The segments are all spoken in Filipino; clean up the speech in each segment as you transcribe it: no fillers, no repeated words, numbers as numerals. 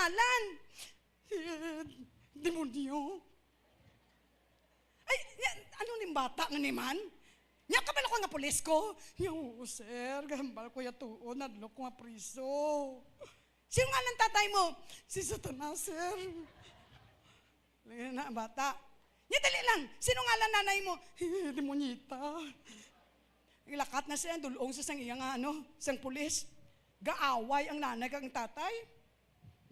ngalan? Demonyo. Ay, ano ni bata nga naman? Nya ka ba ko nga pulis ko? Yo, sir, gambal ko yatuon, nadlo ko nga priso. Sino nga ng tatay mo? Si Satanas, sir. Na bata. Nya dali lang, sino nga lang nanay mo? Demonyita. Ilakat na siya, dulong sa sang iya nga sang pulis. Gaaway ang nanay kang tatay.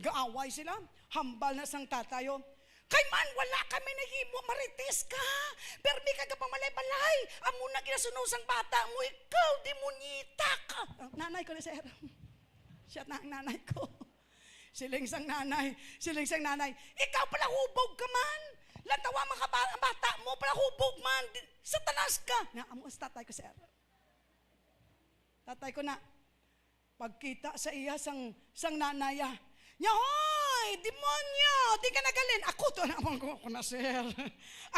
Gaaway sila. Hambal na sang tatayo. Kay man, wala kami nahimo, marites ka. Pero di ka pamalay-balay. Amo na ginasunod sang bata mo, ikaw, demonyita ka. Nanay ko na, sir. Siya na ang nanay ko. Siling sang nanay. Ikaw pala hubog ka man. Lantawa mga bata mo, pala hubog man. Satanas ka. Amo sa tatay ko, sir. Tatay ko na. Pagkita sa iya sang nanaya. Hoy, demonyo, di ka nagalin. Ako to naman ko na, sir.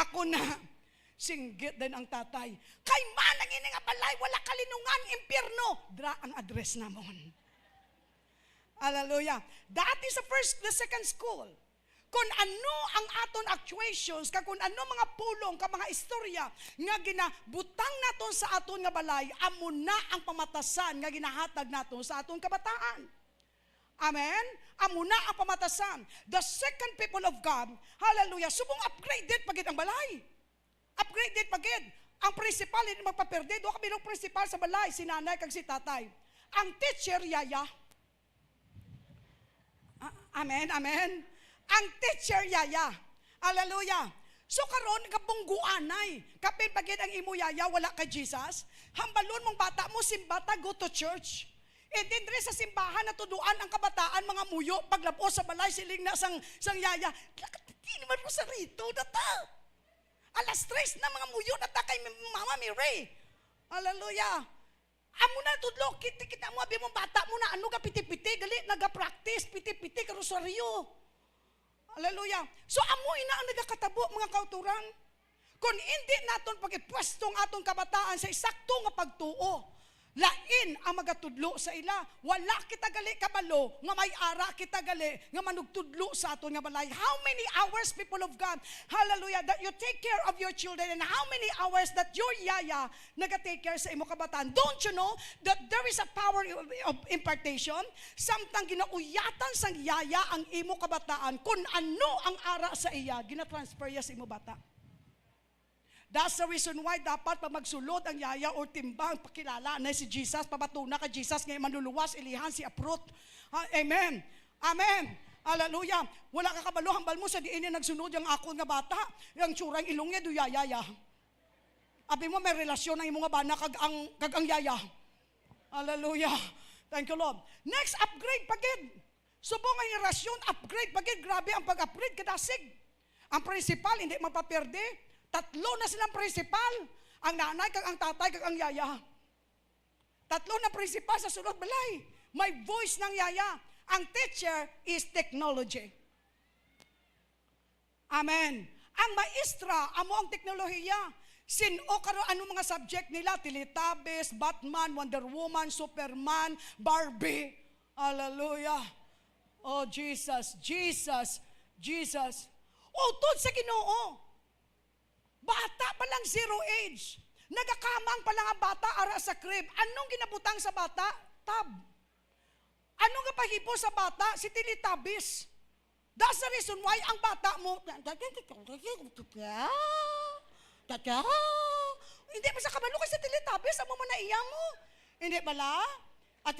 Ako na. Singgit din ang tatay. Kay man ang ini nga balay, wala kalinungan, impyerno. Dra ang address namon. Hallelujah. Dati sa the second school, kung ano ang aton actuations, kung ano mga pulong, mga istorya, nga ginabutang naton sa aton nga balay, amo na ang pamatasan nga ginahatag naton sa aton kabataan. Amen? Amo na ang pamatasan. The second people of God, hallelujah, subong upgraded pagid ang balay. Upgraded pagid. Ang principal, hindi magpaperde. Doon kami ng principal sa balay, si nanay kag si tatay. Ang teacher, yaya. Amen, amen. Ang teacher, yaya. Hallelujah. So karon kabungguanay. Kapin pagid ang imo yaya, wala kay Jesus. Hambalon mong bata mo, simbata, go to church. E din rin sa simbahan na tuduan ang kabataan, mga muyo, paglapos sa balay, siling na sang yaya. Hindi naman mo sa rito, data. Alas 3 na mga muyo, data kay Mama Mary. Hallelujah. Amo na tudlo, kita mo, abi mong bata mo na, ano ka piti-piti, gali, naga-practice, piti-piti, karusaryo. Hallelujah. So amo ina ang nagakatabo, mga kauturan. Kung hindi naton pagipwestong aton kabataan sa isakto nga pagtuo, lain ang magatudlo sa ila. Wala kita gali kabalo nga may ara kita gali nga manugtudlo sa aton nga balay. How many hours, people of God, hallelujah, that you take care of your children, and how many hours that your yaya naga-take care sa imo kabataan? Don't you know that there is a power of impartation? Samtang ginauyatan sang yaya ang imo kabataan, kung ano ang ara sa iya, ginatransfer ya sa imo bata. That's the reason why dapat pag magsulod ang yaya o timbang, pakilala na si Jesus, pabatuna ka Jesus, ngayon manluluwas, ilihan si Aprot. Amen. Amen. Hallelujah. Wala ka kabalo, hambal mo sa diin niya nagsunod yung ako nga bata, yung tsurang ilong niya, do yaya. Abi mo may relasyon ang imong nga bana kag ang yaya. Hallelujah. Thank you, Lord. Next, upgrade pagid. Subong ang relasyon, upgrade pagid. Grabe ang pag-upgrade kadasig. Ang principal, hindi magpaperde. Tatlo na silang principal. Ang nanay, kag ang tatay, kag ang yaya. Tatlo na principal sa sulod balay. May voice ng yaya. Ang teacher is technology. Amen. Ang maestra, amo ang teknolohiya. Sino karon ano mga subject nila? Teletubbies, Batman, Wonder Woman, Superman, Barbie. Hallelujah. Oh, Jesus, Jesus, Jesus. Utod sa Ginoo. Bata pa lang, zero age. Nagakamang pa lang ang bata ara sa crib. Anong ginabutang sa bata? Tab. Anong kapahipo sa bata? Si Teletubbies. That's the reason why ang bata mo, hindi pa sa kabalo kasi Teletubbies, amo mo na iya mo. Hindi bala? At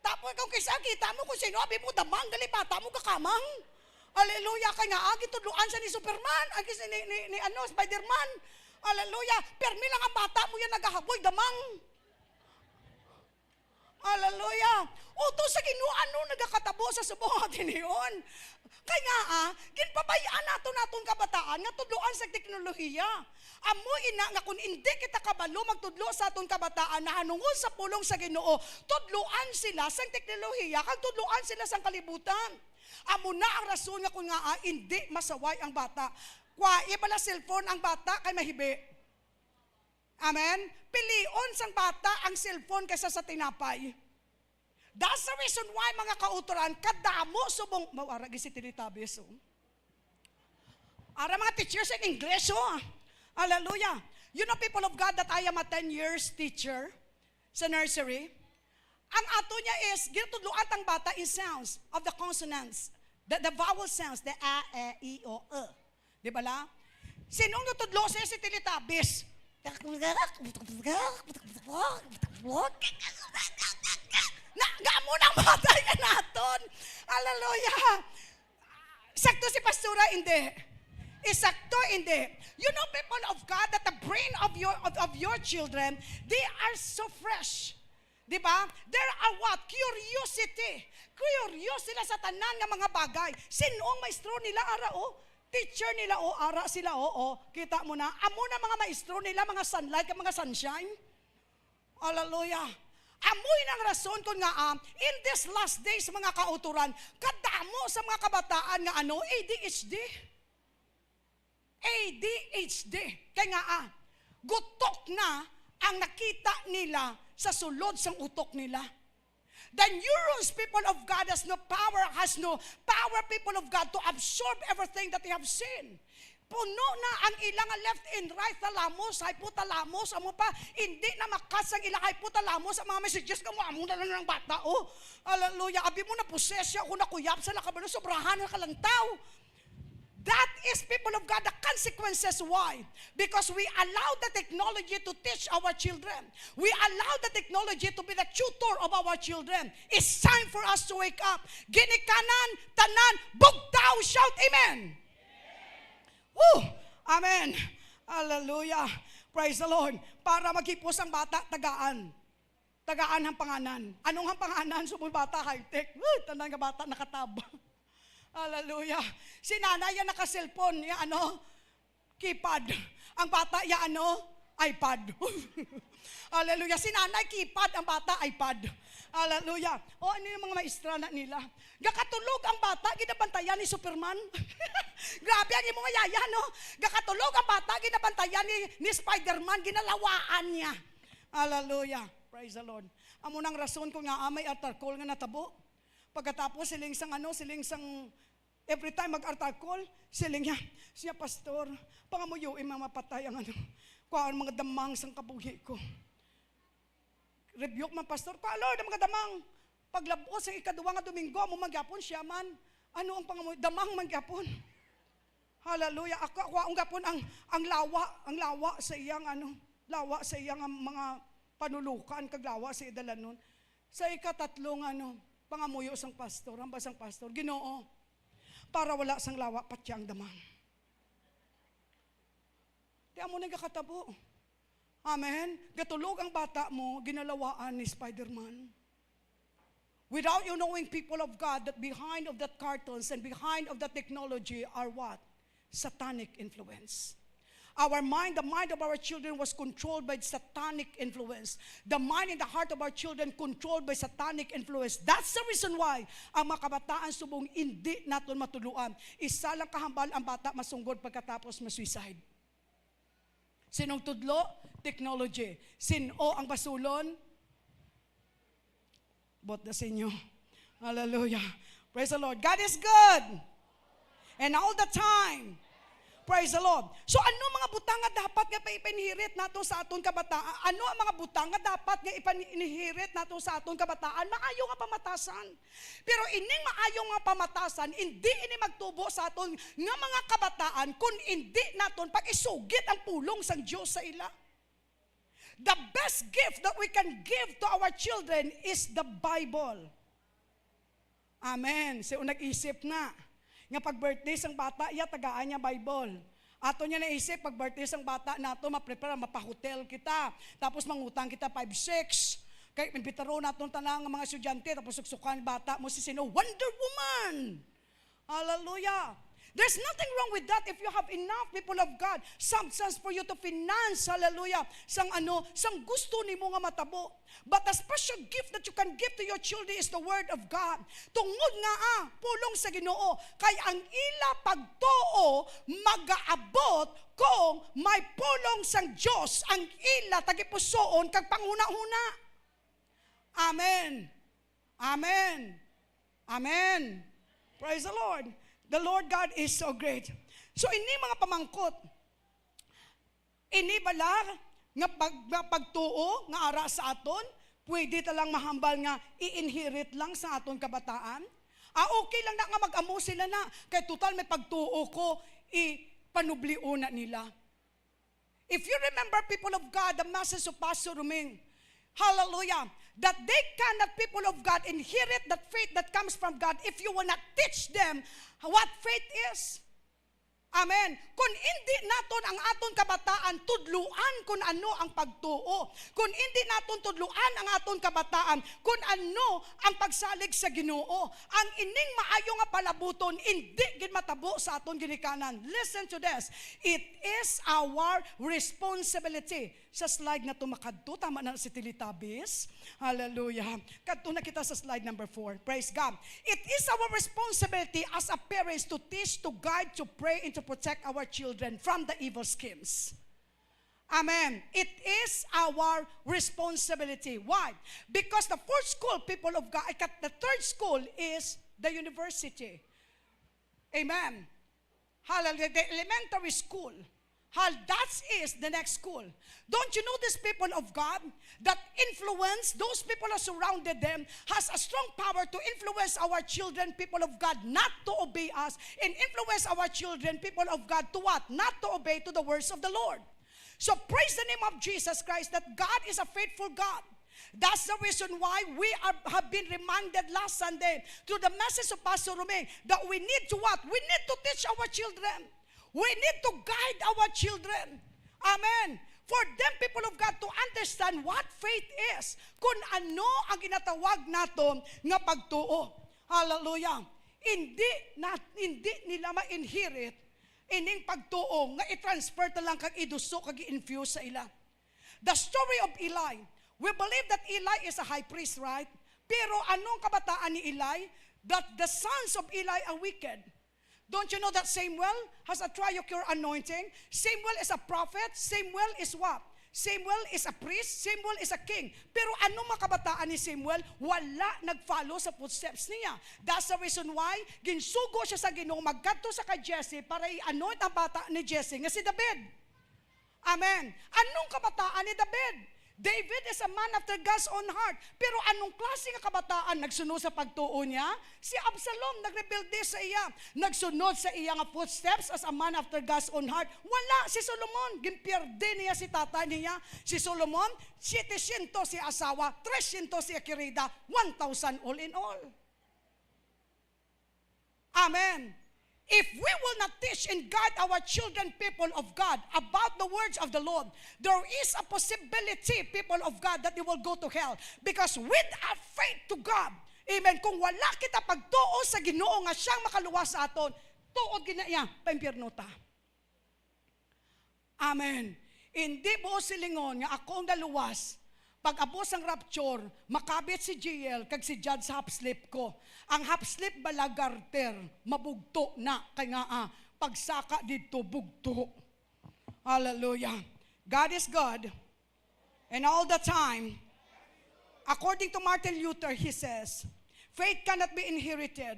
tapos kung kaysa kita mo kung sino, abi mo damang, gali bata mo kakamang. Hallelujah, kaya nga agi tudluan siya ni Superman, agi ni Spider-Man. Hallelujah, permi lang ang bata mo yan nagahaboy damang. Hallelujah. Uto sa Ginoo ano nagakatabo sa subong atin niyon. Kaya ginpabayaan naton kabataan nga tudloan sa teknolohiya. Amo ina nga kung hindi kita kabalo magtudlo sa aton kabataan na hanungod sa pulong sa Ginoo, tudloan sila sa teknolohiya kag tudloan sila sa kalibutan. Amo na ang rason nga kung nga hindi masaway ang bata. Kuwai bala cellphone ang bata kay mahibi. Amen? Pilion sang bata ang cellphone kaysa sa tinapay. That's the reason why mga kauturan, kadamo subong, mawara gisi tinitabis. Ara mga teachers in English, hallelujah. You know, people of God, that I am a 10 years teacher sa nursery. Ang ato niya is, ginatudluan ang bata in sounds of the consonants, the vowel sounds, the a, e, i, o, e. Di ba la? Sinong natudlo siya si tinitabis? Gamo ng bata niya naton. Hallelujah. Sakto si pastora, hindi. Isakto, hindi. You know, people of God, that the brain of your children, they are so fresh. Di ba? There are what? Curiosity. Curious sila sa tanan nga mga bagay. Sinong maestro nila ara teacher nila ara sila kita mo na. Amo na mga maestro nila, mga sunlight, mga sunshine. Hallelujah. Amoy ng rason kung nga in this last days mga kauturan, kadamo sa mga kabataan nga ADHD. ADHD. Kaya nga gutok na ang nakita nila sa sulod sang utok nila. The neurons, people of God, has no power, people of God, to absorb everything that they have seen. Puno na ang ilang left and right thalamus, hypothalamus, amo pa, hindi na makas ang ilang hypothalamus sa mga messages ka mo, amo na lang ng bata, hallelujah, abi mo na posesya, kung nakuyap sa nakabalo, sobrahan na kalantaw. That is, people of God, the consequences. Why? Because we allow the technology to teach our children. We allow the technology to be the tutor of our children. It's time for us to wake up. Ginikanan, tanan, bugtaw, shout amen. Woo! Amen. Hallelujah. Praise the Lord. Para magkipos ang bata, tagaan. Tagaan ang panganan. Anong ang panganan? Sumul bata, high-tech. Tanan nga bata, nakataba. Hallelujah. Si nanay yan naka-cellphone, keypad. Ang bata yan iPad. Hallelujah. Si nanay keypad, ang bata iPad. Hallelujah. Ano yung mga maestra na nila? Gakatulog ang bata, ginabantayan ni Superman. Grabe ang mga yaya, no? Gakatulog ang bata, ginabantayan ni Spider-Man, ginalawaan niya. Hallelujah. Praise the Lord. Amo nang rason ko nga may altar call nga natabo. Pagkatapos siling sang every time mag-altar call, siling siya pastor, pangamuyo mga mapatay ang kuhaan mga damang sang kabuhi ko. Rebuke man pastor, Lord, ang mga damang. Paglabos ang ikaduwa nga Domingo, mo magyapon siya man. Ano ang pangamuyo? Damang magyapon. Hallelujah. Ako ang gapon ang lawa sa iyang lawa sa iyang mga panulukan, kaglawa sa idalanon. Sa ikatatlong pangamuyo sang pastor, ang basang pastor, Ginoo, para wala sang lawa patyang damang. Di amo na kakatabo. Amen? Gatulog ang bata mo, ginalawaan ni Spider-Man. Without you knowing, people of God, that behind of that cartoons and behind of that technology are what? Satanic influence. Our mind, the mind of our children was controlled by satanic influence. The mind and the heart of our children controlled by satanic influence. That's the reason why ang mga kabataan subong hindi naton matuluan. Isa lang kahambal ang bata masunggod pagkatapos ma-suicide. Sinong tudlo? Technology. Sino ang basulon? Bot na sa inyo. Hallelujah. Praise the Lord. God is good. And all the time. Praise the Lord. So ano mga butang nga dapat nga ipanihirit nato sa aton kabataan? Ano ang mga butang nga dapat nga ipanihirit nato sa aton kabataan? Maayo nga pamatasan. Pero ining maayo nga pamatasan, hindi ini magtubo sa aton nga mga kabataan kung hindi naton pag-isugit ang pulong sang Dios sa ila. The best gift that we can give to our children is the Bible. Amen. So nag-isip na. Nga pag-birthday sang bata, tagaan niya Bible. Ato niya naisip, pag-birthday sang bata nato, maprepare, mapahotel kita. Tapos mangutang kita 5-6. Kaya impitaro nato tanang mga estudyante, tapos suksukan bata mo si sino? Wonder Woman! Hallelujah! There's nothing wrong with that if you have enough, people of God, substance for you to finance, hallelujah, sang gusto ni mo nga matabo. But the special gift that you can give to your children is the Word of God. Tungod nga pulong sa Ginoo, kay ang ila pagtuo mag-aabot kung may pulong sang Dios ang ila tagipusoon kag panghuna-huna. Amen. Amen. Amen. Praise the Lord. The Lord God is so great. So ini mga pamangkot, ini bala nga pagtuo nga ara sa aton, pwede talang mahambal nga i-inherit lang sa aton kabataan. Okay lang na nga mag-amo sila na, kay total may pagtuo ko, ipanubliu na nila. If you remember, people of God, the message of Pastor Ruming, hallelujah, that they cannot, people of God, inherit that faith that comes from God if you will not teach them what faith is. Amen. Kung hindi naton ang aton kabataan tudluan kung ano ang pagtuo, kung hindi naton tudluan ang aton kabataan kung ano ang pagsalig sa Ginoo, ang ining maayo nga palabuton hindi gid matabo sa aton ginikanan. Listen to this. It is our responsibility. Sa slide na tumakadto, tama na si Tilitabis. Hallelujah. Kadto na kita sa slide number 4. Praise God. It is our responsibility as a parents to teach, to guide, to pray, and to protect our children from the evil schemes. Amen. It is our responsibility. Why? Because the fourth school, people of God, the third school is the university. Amen. Hallelujah. The elementary school. That is the next school. Don't you know these people of God that influence, those people who surrounded them, has a strong power to influence our children, people of God, not to obey us, and influence our children, people of God, to what? Not to obey to the words of the Lord. So praise the name of Jesus Christ that God is a faithful God. That's the reason why we have been reminded last Sunday through the message of Pastor Ruming that we need to what? We need to teach our children. We need to guide our children. Amen. For them, people of God, to understand what faith is. Kung ano ang ginatawag nato nga pagtuo. Hallelujah. Hindi nila ma-inherit ining pagtuo nga i-transfer talang kag iduso kag i-infuse sa ila. The story of Eli. We believe that Eli is a high priest, right? Pero anong kabataan ni Eli? That the sons of Eli are wicked. Don't you know that Samuel has a triumph anointing? Samuel is a prophet. Samuel is what? Samuel is a priest. Samuel is a king. Pero anong makabataan ni Samuel? Wala nag-follow sa footsteps niya. That's the reason why ginsugo siya sa Ginoo magkadto sa kay Jesse para i-anoint ang bata ni Jesse nga si David. Amen. Anong kabataan ni David? David is a man after God's own heart. Pero anong klase nga kabataan nagsunod sa pagtuo niya? Si Absalom nagrebelde sa iya. Nagsunod sa iya nga footsteps as a man after God's own heart. Wala si Solomon. Ginpierde niya si tata niya. Si Solomon, 700 si asawa, 300 si Akirida, 1,000 all in all. Amen. If we will not teach and guide our children, people of God, about the words of the Lord, there is a possibility, people of God, that they will go to hell. Because without faith to God, amen, kung wala kita pagtuo sa Ginoo nga siyang makaluwas sa aton, tuod ginaya, paimpyerno ta. Amen. Hindi mo silingon nga akong naluwas, pag-abos ang rapture, makabit si JL kag si Judge sa half-sleep ko. Ang half-sleep balagarter, mabugto na. Kaya nga, pagsaka dito, bugto. Hallelujah. God is God. And all the time, according to Martin Luther, he says, faith cannot be inherited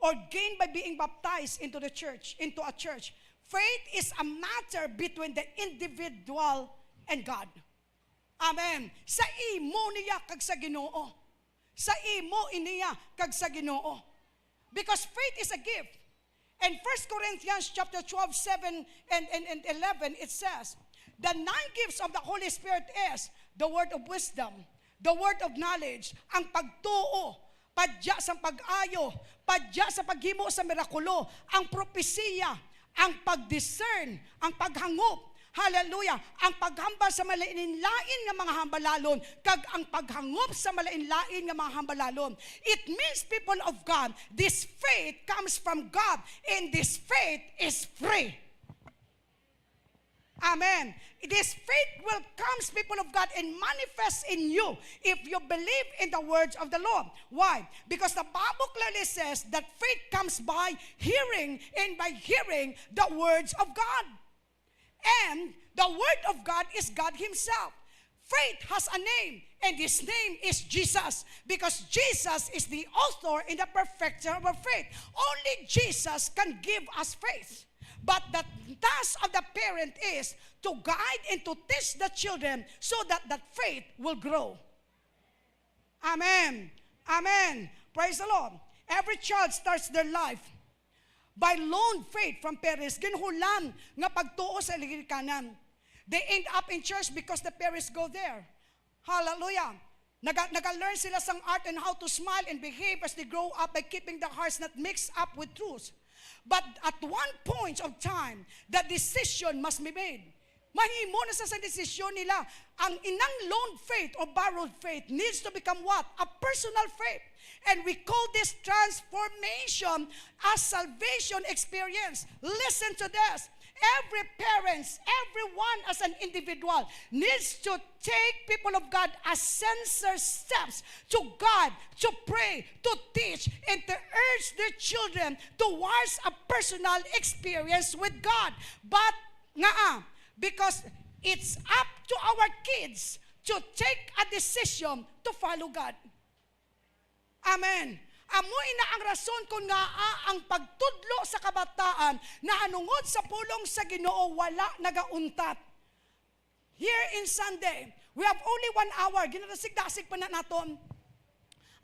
or gained by being baptized into the church, into a church. Faith is a matter between the individual and God. Amen. Sa imo niya kag sa Ginoo. Sa imo iniya kag sa Ginoo. Because faith is a gift. And 1 Corinthians chapter 12, 7 and 11, it says, the 9 gifts of the Holy Spirit is the word of wisdom, the word of knowledge, ang pagtuo, padya sa pag-ayo, padya sa paghimo sa mirakulo, ang propesiya, ang pag-discern, ang paghangop, hallelujah, ang paghambal sa malain-lain nga mga hambalalon, kag ang paghangop sa malain-lain nga mga hambalalon. It means, people of God, this faith comes from God, and this faith is free. Amen. This faith will come, people of God, and manifest in you if you believe in the words of the Lord. Why? Because the Bible clearly says that faith comes by hearing, and by hearing the words of God. And the word of God is God himself. faith has a name, and His name is Jesus, because Jesus is the author and the perfecter of our faith. Only Jesus can give us faith. But the task of the parent is to guide and to teach the children so that that faith will grow. Amen. Amen. Praise the Lord. Every child starts their life by loan faith from parents. Ginhulan nga pagtuo sa kanan. They end up in church because the parents go there. Hallelujah. Nag-learn sila sang art and how to smile and behave as they grow up by keeping their hearts not mixed up with truth. But at one point of time, the decision must be made. Mahimo na sa desisyon nila. Ang inang loan faith or borrowed faith needs to become what? A personal faith. And we call this transformation a salvation experience. Listen to this. Every parent, everyone as an individual needs to take, people of God, as sincere steps to God, to pray, to teach, and to urge their children towards a personal experience with God. But because it's up to our kids to take a decision to follow God. Amen. Amoy na ang rason kung nga ang pagtudlo sa kabataan na anungod sa pulong sa Ginoo wala nagauntat. Here in Sunday, we have only 1 hour. Ginadasig-dasig pa na naton.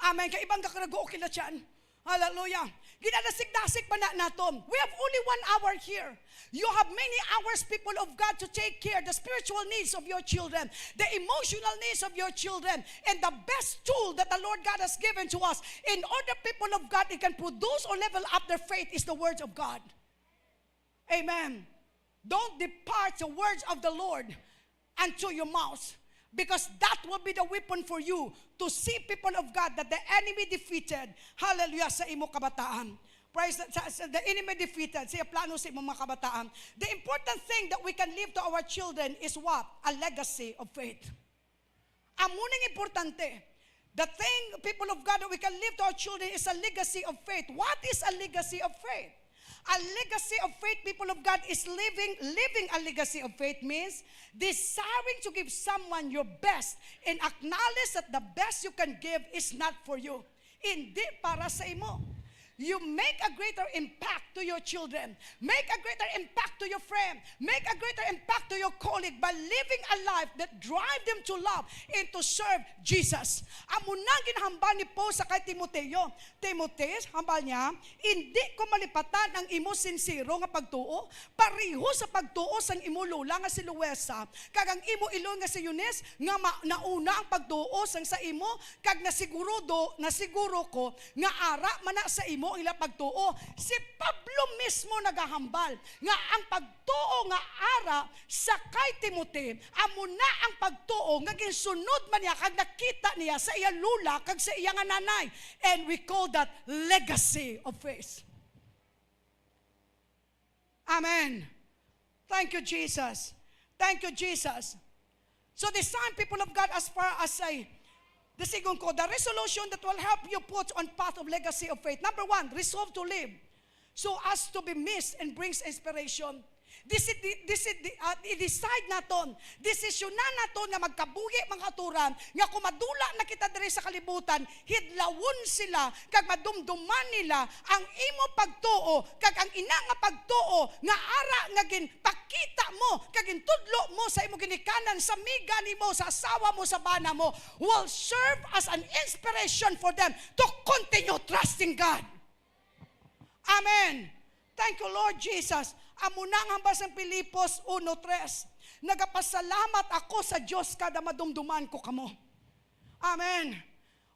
Amen. Kaibang kakarago kila dyan. Hallelujah. Ginadasig-dasig pa na naton. We have only 1 hour here. You have many hours, people of God, to take care of the spiritual needs of your children, the emotional needs of your children, and the best tool that the Lord God has given to us in order, people of God, they can produce or level up their faith is the words of God. Amen. Don't depart the words of the Lord unto your mouth, because that will be the weapon for you to see, people of God, that the enemy defeated. Hallelujah, sa imo kabataan. Praise the enemy defeated. Siya plano sa mga kabataan. The important thing that we can leave to our children is what? A legacy of faith. Amuning importante. The thing, people of God, that we can leave to our children is a legacy of faith. What is a legacy of faith? A legacy of faith, people of God, is living a legacy of faith means desiring to give someone your best and acknowledge that the best you can give is not for you. Hindi para sa imo. You make a greater impact to your children. Make a greater impact to your friend. Make a greater impact to your colleague by living a life that drive them to love and to serve Jesus. Amunang ginhambal ni Paul sa kay Timoteo. Timoteus, hambal niya, hindi ko malipatan ang imo sincero nga pagtuo, pareho sa pagtuo sang imo lula nga si Luesa, kag ang imo ilo nga si Eunice, nga nauna ang pagtuo sang sa imo, kag nasiguro ko, nga ara man sa imo ang ila pagtuo. Si Pablo mismo nagahambal nga ang pagtuo nga ara sa kay Timoteo amo na ang pagtuo nga ginsunod man niya kag nakita niya sa iya lula kag sa iya nga nanay, and we call that legacy of faith. Amen. Thank you, Jesus. Thank you, Jesus. So this time, people of God, as far as the second ko, the resolution that will help you put on path of legacy of faith. Number 1, resolve to live so as to be missed and brings inspiration. I-decide naton, desisyon naton nga magkabuhi mga aturan, nga kumadula na kita diri sa kalibutan, hidlawon sila, kag madumduman nila ang imo pagtuo, kag ang ina nga pagtuo, nga ara nga ginpakita mo, kag intudlo mo sa imo ginikanan, sa miga nimo, sa asawa mo, sa bana mo, will serve as an inspiration for them to continue trusting God. Amen. Thank you, Lord Jesus. Amunang hambas ang Pilipos 1:3. Nagapasalamat ako sa Diyos kada madumduman ko kamo. Amen.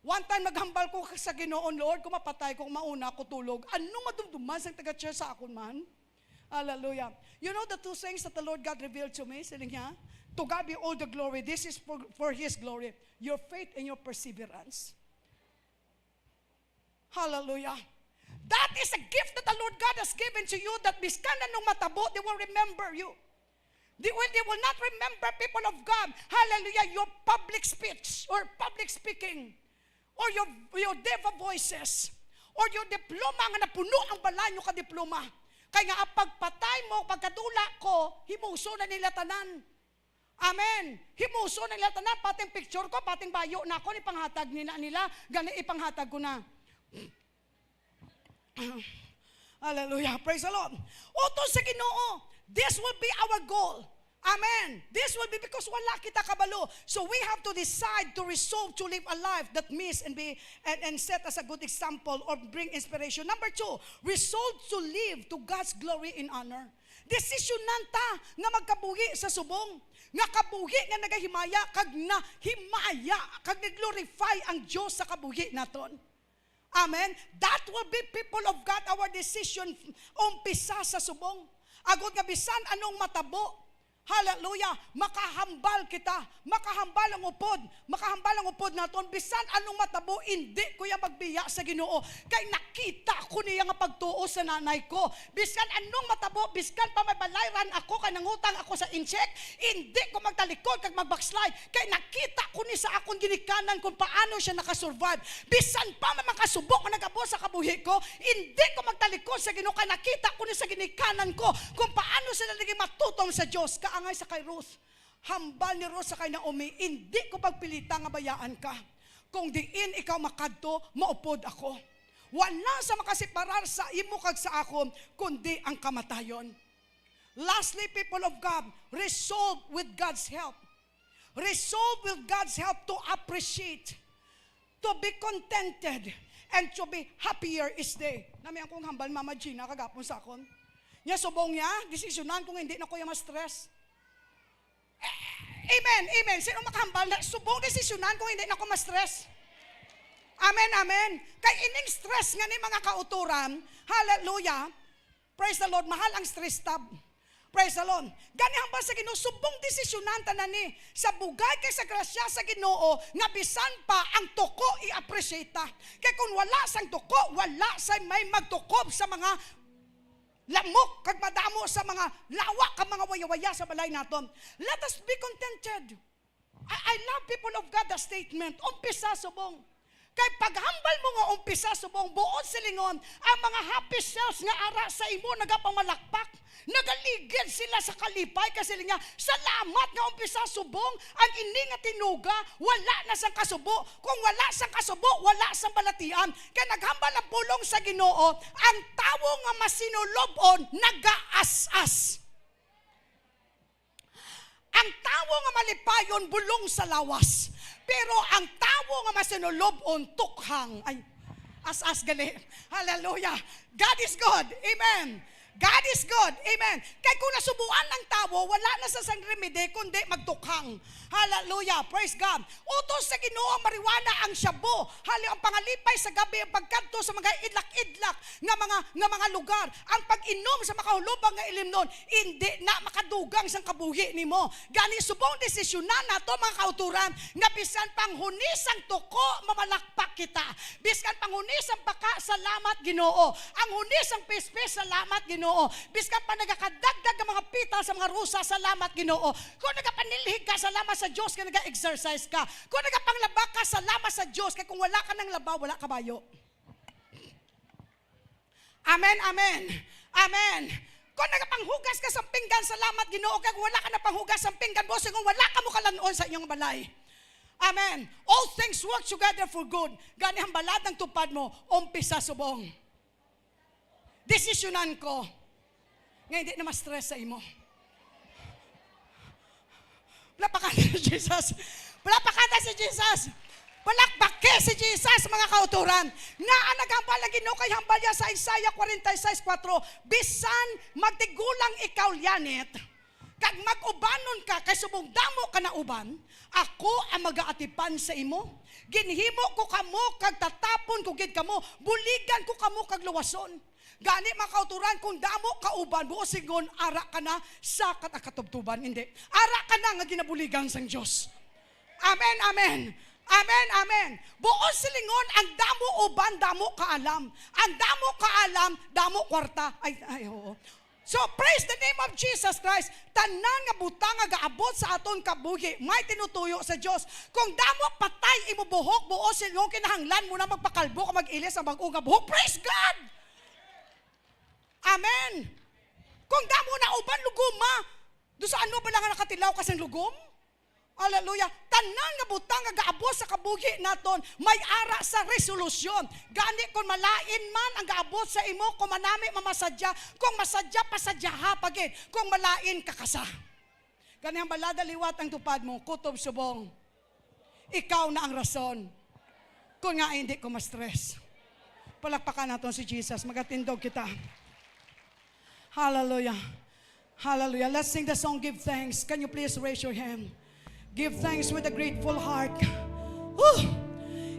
One time naghambal ko sa Ginoon, Lord, kung mapatay ko, mauna ako tulog. Anong madumduman sa taga-church sa akon man? Hallelujah. You know the 2 things that the Lord God revealed to me? Sabi niya, to God be all the glory. This is for His glory. Your faith and your perseverance. Hallelujah. That is a gift that the Lord God has given to you, that biskana nung matabo, they will remember you. They will not remember, people of God, hallelujah, your public speech or public speaking or your deva voices or your diploma nga napuno ang balanyo ka diploma. Kaya nga pagpatay mo, pagkadula ko, himuso na nila tanan. Amen. Himuso na nila tanan, pating picture ko, pating bayo na ako, ipanghatag nila, gani ipanghatag ko na. Hallelujah. Praise the Lord. Utos sa Ginoo, this will be our goal. Amen. This will be because wala kita kabalo. So we have to decide to resolve to live a life that means and set as a good example or bring inspiration. Number 2, resolve to live to God's glory and honor. Desisyonan ta nga magkabuhi sa subong. Nga kabuhi nga nagahimaya kag nahimaya kag naglorify ang Dios sa kabuhi naton. Amen. That will be people of God our decision umpisa sa subong. Agod nga bisan anong matabo. Hallelujah, makahambal kita, makahambal ang upod naton, bisan anong matabo, hindi ko yung magbiya sa Ginoo, kay nakita ko niya nga pagtuo sa nanay ko, bisan anong matabo, biskan pa may balayran ako, kay nangutang ako sa incheck, hindi ko magtalikod, kag magbackslide, kay nakita ko ni sa akong ginikanan kung paano siya nakasurvive, bisan pa may makasubok na nagabo sa kabuhi ko, hindi ko magtalikod sa Ginoo, kay nakita ko ni sa ginikanan ko, kung paano sila naging matutong sa Diyos. Angay sa kay Ruth, hambal ni Ruth sa kay Naomi, hindi ko pagpilita nga bayaan ka. Kung diin ikaw makadto, maupod ako. Wala sa makasiparar sa imo kag sa akon, kundi ang kamatayon. Lastly, people of God, resolve with God's help. Resolve with God's help to appreciate, to be contented, and to be happier each day. Nami akong hambal, Mama Gina, kagapon sa akon. Nya subong niya, desisyonan kung hindi na ko yung ma-stress. Amen, amen. Sino makahambal na subong desisyonan kung hindi na ko ma-stress? Amen, amen. Kay ining stress nga ni mga kauturan, hallelujah, praise the Lord, mahal ang stress tab. Praise the Lord. Gani hambal sa Ginoo, subong desisyonan tanan ni sa bugay kay sa grasya sa Ginoo nga bisan pa ang tuko i-appreciate ta. Kay kung wala sang tuko, wala say may magtukob sa mga lamok kag madamo sa mga lawa kag mga waya-waya sa balay naton. Let us be contented. I love people of God the statement, umpisa subong. Kay paghambal mo nga umpisa subong, buod silingon, ang mga happy cells nga ara sa imo nagapamalakpak. Nagaligid sila sa kalipay kasi niya, salamat nga umpisa subong, ang ini nga tinuga, wala na sang kasubo. Kung wala sang kasubo, wala sang balatian. Kaya naghambal ang pulong sa Ginoo, ang tawo nga masinulobon, nagaas-as. Ang tawo nga malipayon, bulong sa lawas. Pero ang tawo nga masinulobon, tukhang. Ay, as-as gali. Hallelujah. God is good. Amen. God is good. Amen. Kaya kung nasubuan ng tao, wala na sa sang remedy, kundi magtukhang. Hallelujah. Praise God. Utos sa Ginoo mariwana ang shabu. Hali ang pangalipay sa gabi, ang pagkanto sa mga idlak-idlak nga mga lugar. Ang pag-inom sa makahulubang nga ilimnon, hindi na makadugang sang kabuhi nimo. Gani subong desisyonan nato mga kauturan, nga bisan panghunisang tuko, mamalakpak kita. Biskan panghunisang baka, salamat Ginoo. Ang hunisang pispis, salamat Ginoo. Biskan pa nagakadagdag ng mga pita sa mga rusa, salamat Ginoo. Kung nagapanilhig ka, salamat sa Diyos ka, nag-exercise ka. Kung nagapanglaba ka, salamat sa Diyos. Kaya kung wala ka ng laba, wala ka bayo. Amen, amen, amen. Kung nagapanghugas ka sa pinggan, salamat Ginoo. Kaya kung wala ka na panghugas sa pinggan, boss, kung wala ka mo kalanon sa inyong balay. Amen. All things work together for good. Gani ang balad ng tupad mo, umpisa subong. Desisyonan ko. Ngayon, hindi na ma-stress sa imo. Palapakan si Jesus. Palapakan si Jesus. Palakbake si Jesus, mga kauturan. Nga ang naghambal ang Ginoo kay hambal niya sa Isaiah 46:4. Bisan magtigulang ikaw lianit, kag mag-ubanon ka, kay subong damo ka na uban, ako ang mag-aatipan sa imo. Ginhimo ko kamo, kag tatapon ko gid kamo, buligan ko kamo kag luwason. Gani mga kauturan, kung damo kauban, buo sigon, ara ka na sa katakatubtuban. Hindi. Ara ka na nga ginabuligan sang Diyos. Amen, amen. Amen, amen. Buo silingon, ang damo uban, damo kaalam. Ang damo kaalam, damo kwarta. Ay, oo. So, praise the name of Jesus Christ. Tanan nga butang nga gaabot sa aton kabuhi, may tinutuyo sa Diyos. Kung damo patay imo buhok, buo silingon, kinahanglan mo na magpakalbo ka mag-ilis ang bag-o nga buhok. Praise God! Amen. Kung damo na uban luguma, Do sa ano ba lang nga nakatilaw kasang lugom? Hallelujah. Tanan nga butang nga gaabot sa kabuhi naton, may ara sa resolusyon. Gani kung malain man ang gaabot sa imo, kung manami mamasadya, kung masadya pasadya ha pagid, kung malain kakasa. Gani ang balada liwat ang tupad mo, kutob subong. Ikaw na ang rason. Kung nga hindi ko ma-stress. Palakpakan natin si Jesus, magatindog kita. Hallelujah. Hallelujah. Let's sing the song, Give Thanks. Can you please raise your hand? Give thanks with a grateful heart.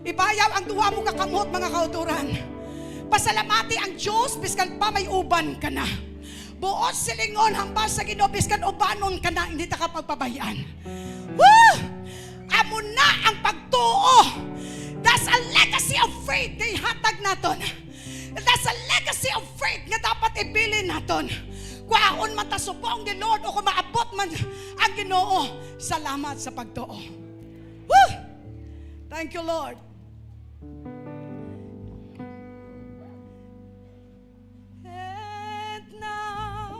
Ibayaw ang duwa mo kakamot, mga kauturan. Pasalamati ang Diyos, biskan pa may uban ka na. Buot silingon, hambas sa Ginoo, biskan ubanon ka na, hindi ta ka pagpabayaan. Amo na ang pagtuo. That's a legacy of faith na ihatag naton. That's a legacy of faith nga dapat ibilin naton. Kwaon man ta subong ni Lord o kung maabot man ang Ginoo, salamat sa pagtuo. Woo! Thank you, Lord. And now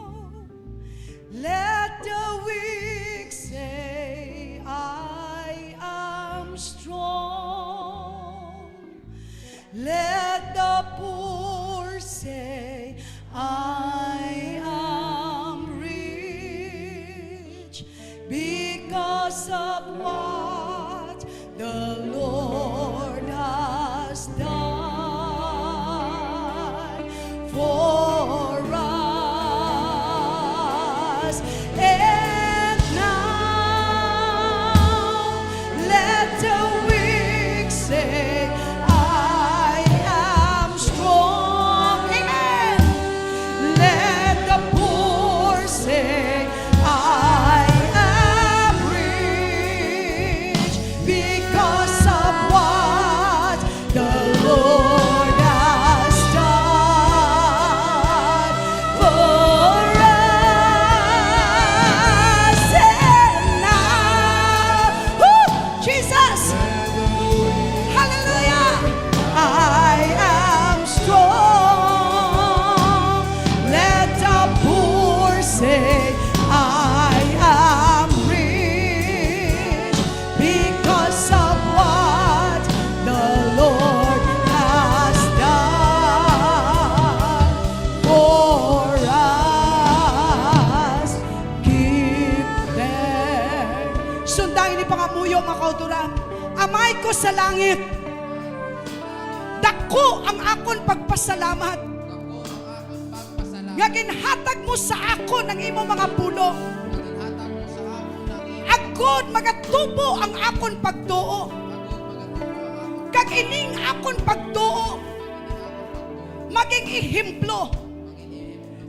let the weak say, I am strong. Let the poor say, I am rich because of what the Lord has done for us. And now let the weak say, I am strong. Amen. Let the poor say, I am rich because of what the Lord has done for us. And now, Jesus, hallelujah, I am strong. Let the poor say, I am rich because of what the Lord has done for us. Give thanks. Sundayin ni pangamuyo, mga kauturan. Amay ko sa langit, dako ang akon pagpasalamat. Nga ginhatag mo sa akon ang imo mga pulo. Agod magatubo ang akon pagtuo. Kag ining akon pagtuo maging ehemplo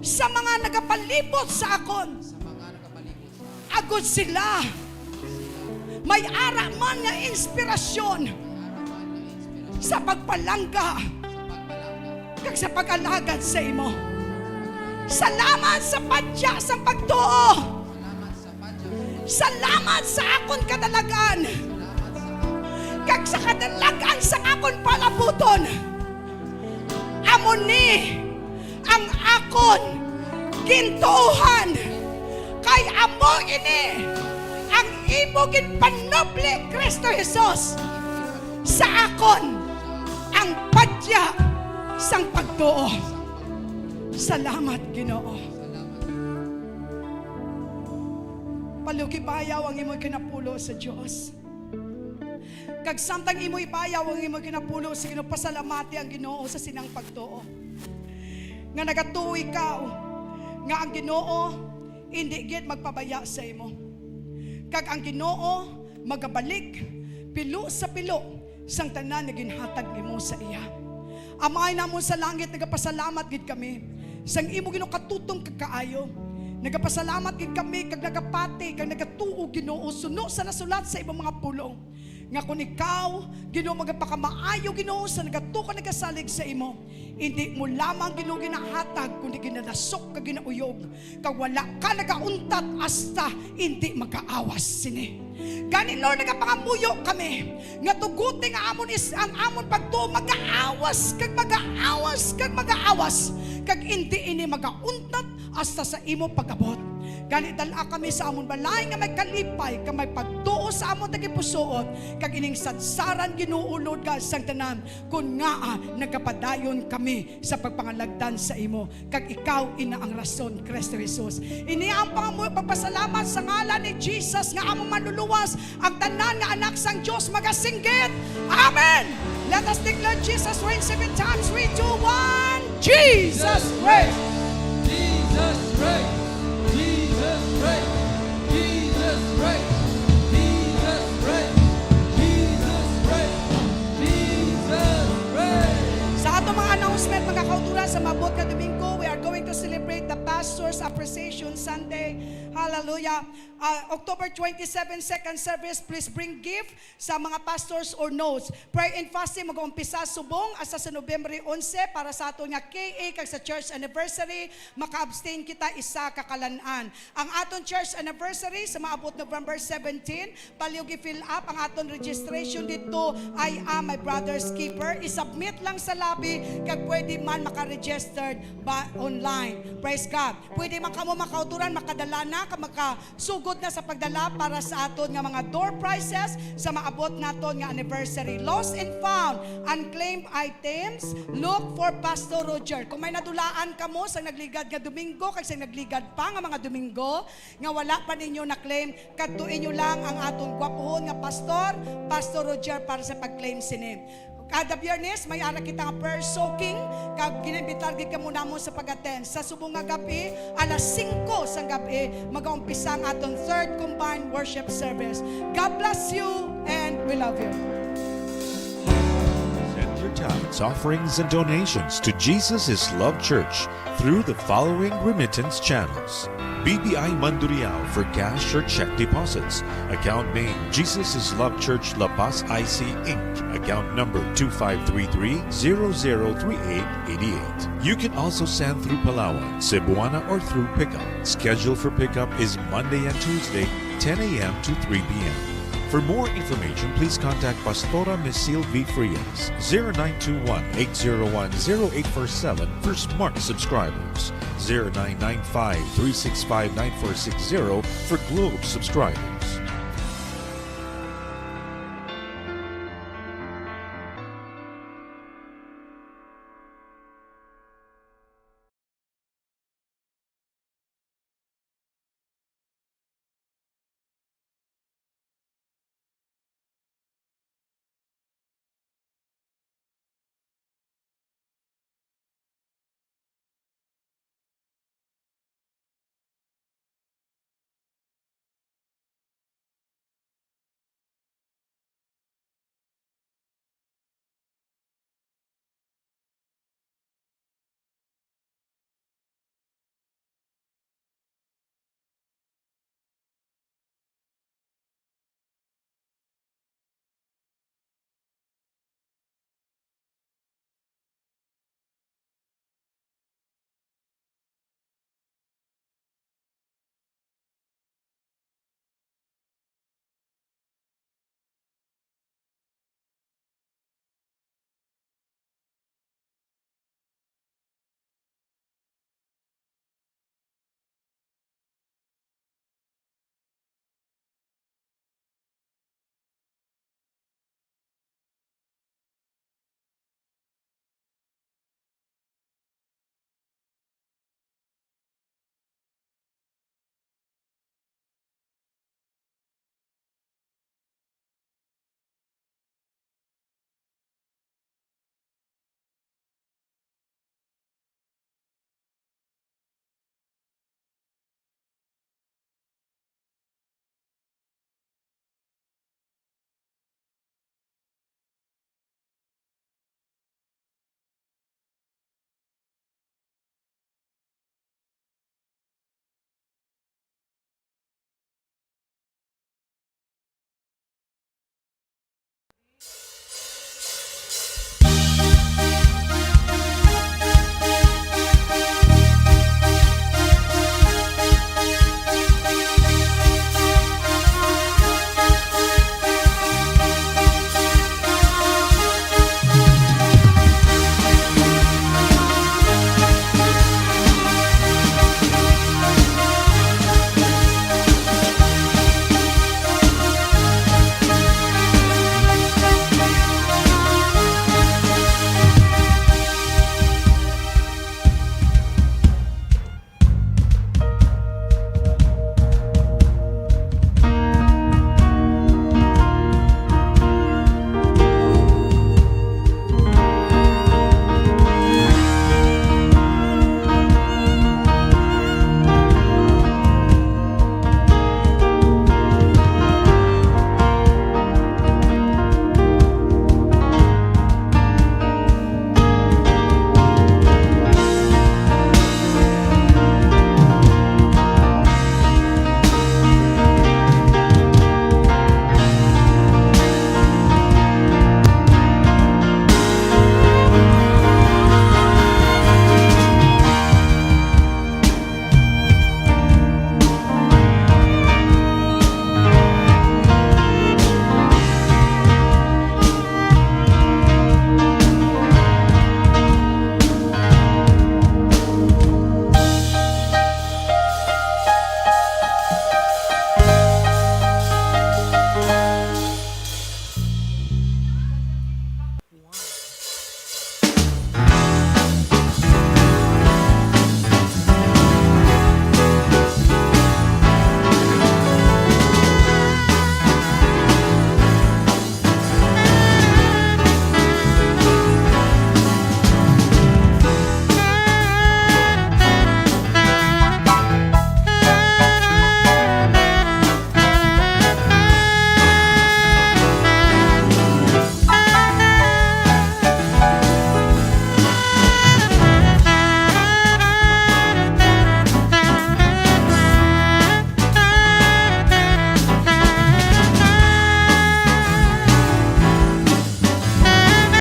sa mga nagapalibot sa akon. Agod sila may ara man nga inspirasyon sa pagpalangga kag sa pag-alagad sa imo. Salamat sa padya sa pagtuo. Salamat sa akon kadalagan. Kag sa kadalagan sa akon palabuton. Amo ni ang akon gintuohan. Kay amo ini ang imo ginpanoble Kristo Jesus sa akon ang padya sang pagtuo. Salamat, Ginoo. Palugibayaw ang imo kinapulo sa Dios. Kag samtang imo ibayaw ang imo kinapulo sa Ginoo, pasalamati ang Ginoo sa sinang pagtuo. Nga nagatuo ikaw nga ang Ginoo hindi gid magpabaya sa imo. Kag ang Ginoo magabalik pilo sa pilo sang tanan nga ginhatag nimo sa iya. Amay namon sa langit, nagapasalamat gid kami sang imo Ginoo katutong kakaayo. Nagapasalamat gid kami kag nagapati kag nagatuo Ginoo suno sa nasulat sa ibang mga pulong. Nga kung ikaw Ginoo magapakamaayo Ginoo sa nagatuo ka nagasalig sa imo, hindi mo lamang Ginoo ginahatag kundi ginadasok ka ginauyog kag wala ka nagauntat hasta hindi magkaawas sini. Gani Lord, nagapangamuyo kami nga tuguti nga amon is ang amon pagtuo magaawas kag magaawas kag magaawas kag hindi ini magauntat hasta sa imo pagabot. Gani dala kami sa amon balay nga may kalipay, ka may pagtuo sa amon tagipusoot, kag ining sadsaran ginuulod ka sang tanan, kun nga nagkapadayon kami sa pagpangalagdan sa imo, kag ikaw ina ang rason, Kristo Jesus. Ini ang pagpasalamat sa ngalan ni Jesus nga among manluluwas ang tanan nga anak sang Dios magasinggit. Amen. Let us declare Jesus reigns 7 times. 3, 2, 1. Jesus reigns. Jesus reigns. Jesus reigns. Jesus reigns. Jesus reigns. Jesus reigns. Jesus reigns. Sa ato mga announcement, mga kauturan sa mabot na Domingo, we are going to celebrate the Pastor's Appreciation Sunday. Hallelujah. October 27, second service, please bring gift sa mga pastors or notes. Prayer and fasting mag-umpisa subong asa sa November 11 para sa ato nga KA kag sa church anniversary, maka-abstain kita isa kakalan-an. Ang aton church anniversary sa maabot November 17, palihog i-fill up ang aton registration dito. I am my brother's keeper. I-submit lang sa lobby kag pwede man maka-registered ba online. Praise God. Pwede man kamo makauturan, makadala na ka makasugod na sa pagdala para sa aton nga mga door prizes sa maabot naton nga anniversary. Lost and found, unclaimed items, look for Pastor Roger. Kung may nadulaan kamo sa nagligad nga Domingo kag sa nagligad pa nga mga Domingo nga wala pa ninyo na-claim, kadtuin nyo lang ang aton gwapohon nga pastor, Pastor Roger, para sa pag-claim sini. Kada Biyernes may ara kita nga prayer soaking kag ginimbitar gid kamo namo sa pag-attend sa subong nga gabi alas 5 sang gabi mag-umpisa ang aton third combined worship service. God bless you and we love you. Send your tithes, offerings, and donations to Jesus is Love Church through the following remittance channels. BBI Mandurriao for cash or check deposits. Account name Jesus is Love Church La Paz IC Inc. Account number 2533-003888. You can also send through Palawan, Cebuana, or through pickup. Schedule for pickup is Monday and Tuesday, 10 a.m. to 3 p.m. For more information, please contact Pastora Misil V. Frias, 0921-801-0847 for Smart subscribers, 0995-365-9460 for Globe subscribers.